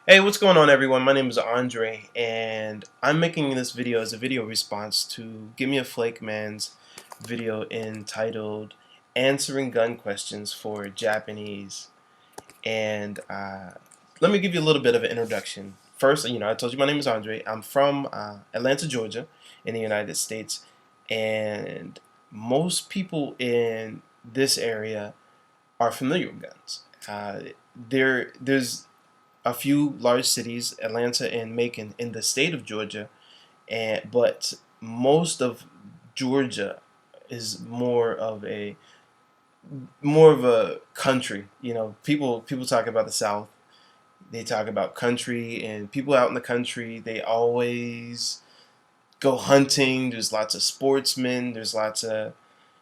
Hey, what's going on, everyone? My name is Andre, and I'm making this video as a video response to Give Me a Flake Man's video entitled Answering Gun Questions for Japanese. And let me give you a little bit of an introduction. First, I told you my name is Andre. I'm from Atlanta, Georgia, in the United States, and most people in this area are familiar with guns. There's a few large cities, Atlanta and Macon, in the state of Georgia, but most of Georgia is more of a country. People talk about the South. They talk about country, and people out in the country, they always go hunting. There's lots of sportsmen. There's lots of,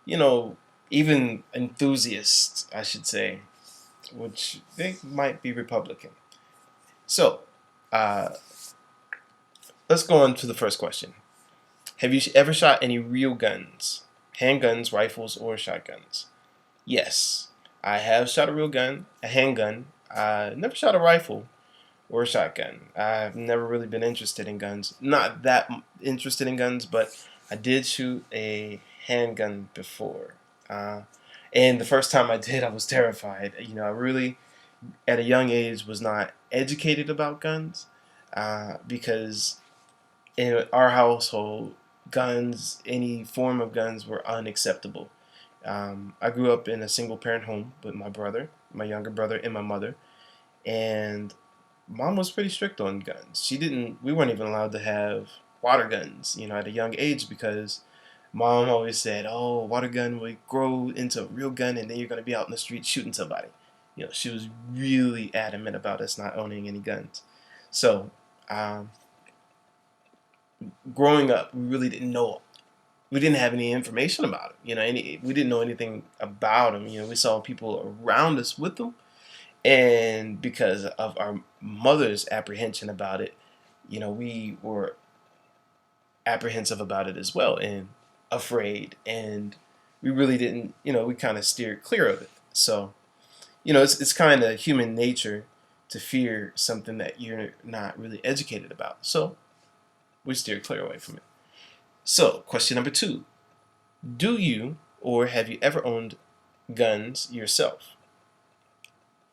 you know, even enthusiasts, I should say, which they might be Republican. So, uh, let's go on to the first question. Have you ever shot any real guns? Handguns, rifles, or shotguns? Yes, I have shot a real gun, a handgun. I never shot a rifle or a shotgun. I've never really been interested in guns. Not that interested in guns, but I did shoot a handgun before. Uh, and the first time I did, I was terrified. I really, at a young age, was not educated about guns because in our household, guns, any form of guns, were unacceptable. I grew up in a single parent home with my brother, my younger brother, and my mother. And mom was pretty strict on guns. We weren't even allowed to have water guns, at a young age because mom always said, oh, water gun will grow into a real gun and then you're going to be out in the street shooting somebody. She was really adamant about us not owning any guns. So, um, growing up, we didn't have any information about them. We didn't know anything about them. We saw people around us with them, and because of our mother's apprehension about it, we were apprehensive about it as well and afraid, and we really didn't. We kind of steered clear of it. So, it's kind of human nature to fear something that you're not really educated about. So we steered clear away from it. So, question number two. Do you or have you ever owned guns yourself?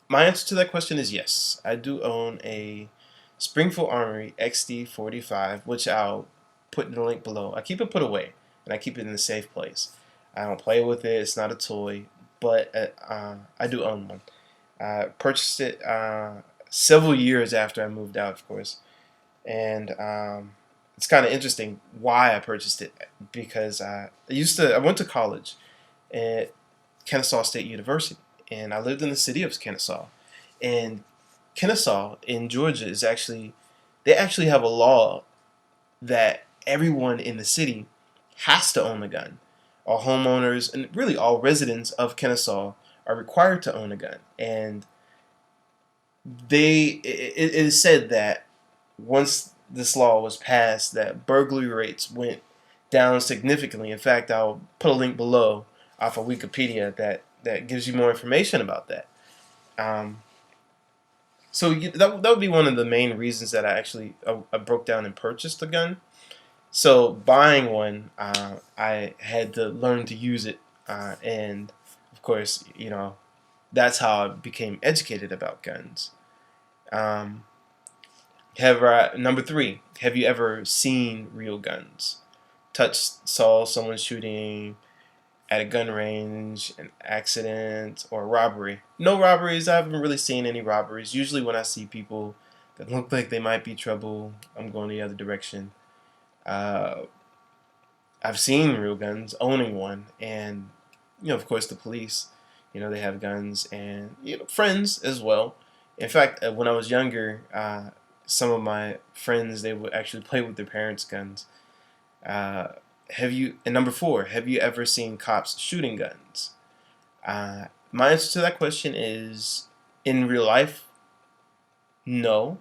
My answer to that question is yes. I do own a Springfield Armory XD 45, which I'll put in the link below. I keep it put away, and I keep it in a safe place. I don't play with it. It's not a toy, but I do own one. I purchased it several years after I moved out, of course, and it's kind of interesting why I purchased it because I went to college at Kennesaw State University, and I lived in the city of Kennesaw. And Kennesaw in Georgia they actually have a law that everyone in the city has to own a gun. All homeowners and really all residents of Kennesaw are required to own a gun. And it is said that once this law was passed, that burglary rates went down significantly. In fact, I'll put a link below off of Wikipedia that gives you more information about that. Um, so that would be one of the main reasons that I broke down and purchased a gun. So buying one, I had to learn to use it, and of course, that's how I became educated about guns. Um, Number three, have you ever seen real guns? Saw someone shooting at a gun range, an accident, or a robbery? No robberies. I haven't really seen any robberies. Usually, when I see people that look like they might be trouble, I'm going the other direction. Uh, I've seen real guns, owning one, and of course, the police. They have guns, and friends as well. In fact, when I was younger, some of my friends they would actually play with their parents' guns. Uh, and number four, have you ever seen cops shooting guns? My answer to that question is in real life, no.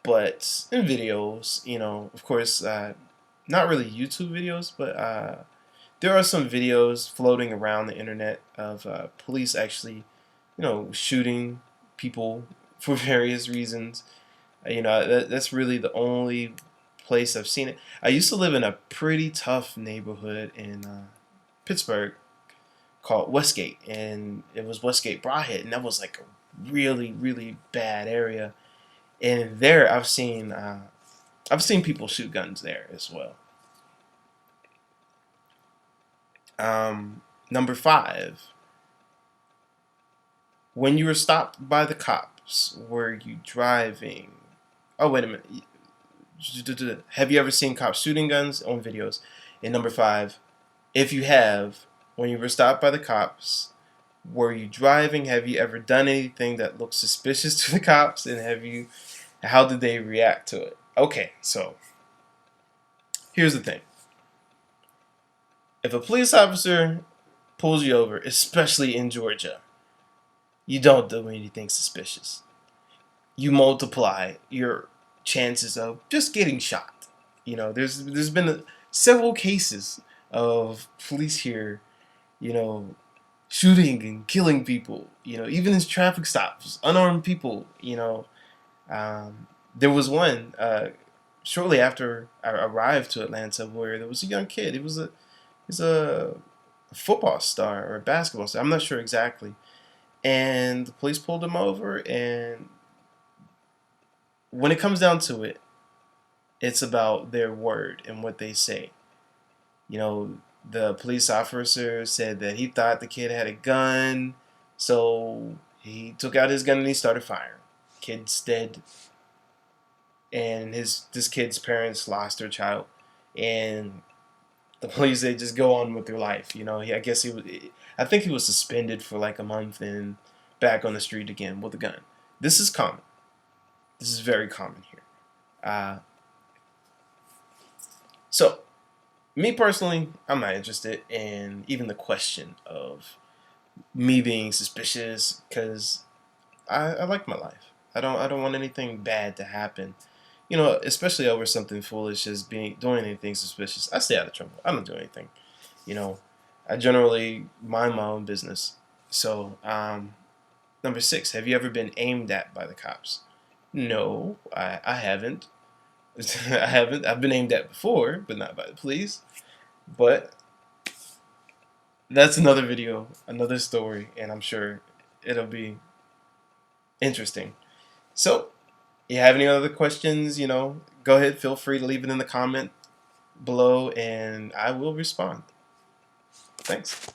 But in videos, of course, not really YouTube videos, but there are some videos floating around the internet of police actually, shooting people for various reasons. That's really the only place I've seen it. I used to live in a pretty tough neighborhood in Pittsburgh called Westgate, and it was Westgate Broadhead, and that was like a really, really bad area. And there, I've seen people shoot guns there as well. Number 5, when you were stopped by the cops, were you driving? Oh, wait a minute. Have you ever seen cops shooting guns on videos? And number 5, if you have, when you were stopped by the cops, were you driving? Have you ever done anything that looked suspicious to the cops? And how did they react to it? Okay, so here's the thing. If a police officer pulls you over, especially in Georgia, you don't do anything suspicious. You multiply your chances of just getting shot. There's been several cases of police here, shooting and killing people. Even in traffic stops, unarmed people. There was one shortly after I arrived to Atlanta where there was a young kid. He's a football star or a basketball star. I'm not sure exactly. And the police pulled him over, and when it comes down to it, it's about their word and what they say. The police officer said that he thought the kid had a gun, so he took out his gun and he started firing. Kid's dead, and this kid's parents lost their child, and the police, they just go on with their life. I think he was suspended for like a month and back on the street again with a gun. This is common. This is very common here. So, me personally, I'm not interested in even the question of me being suspicious because I like my life. I don't want anything bad to happen. Especially over something foolish as doing anything suspicious. I stay out of trouble. I don't do anything. I generally mind my own business. So, number 6, have you ever been aimed at by the cops? No, I haven't. I haven't. I've been aimed at before, but not by the police. But that's another video, another story, and I'm sure it'll be interesting. So, you have any other questions, go ahead, feel free to leave it in the comment below, and I will respond. Thanks.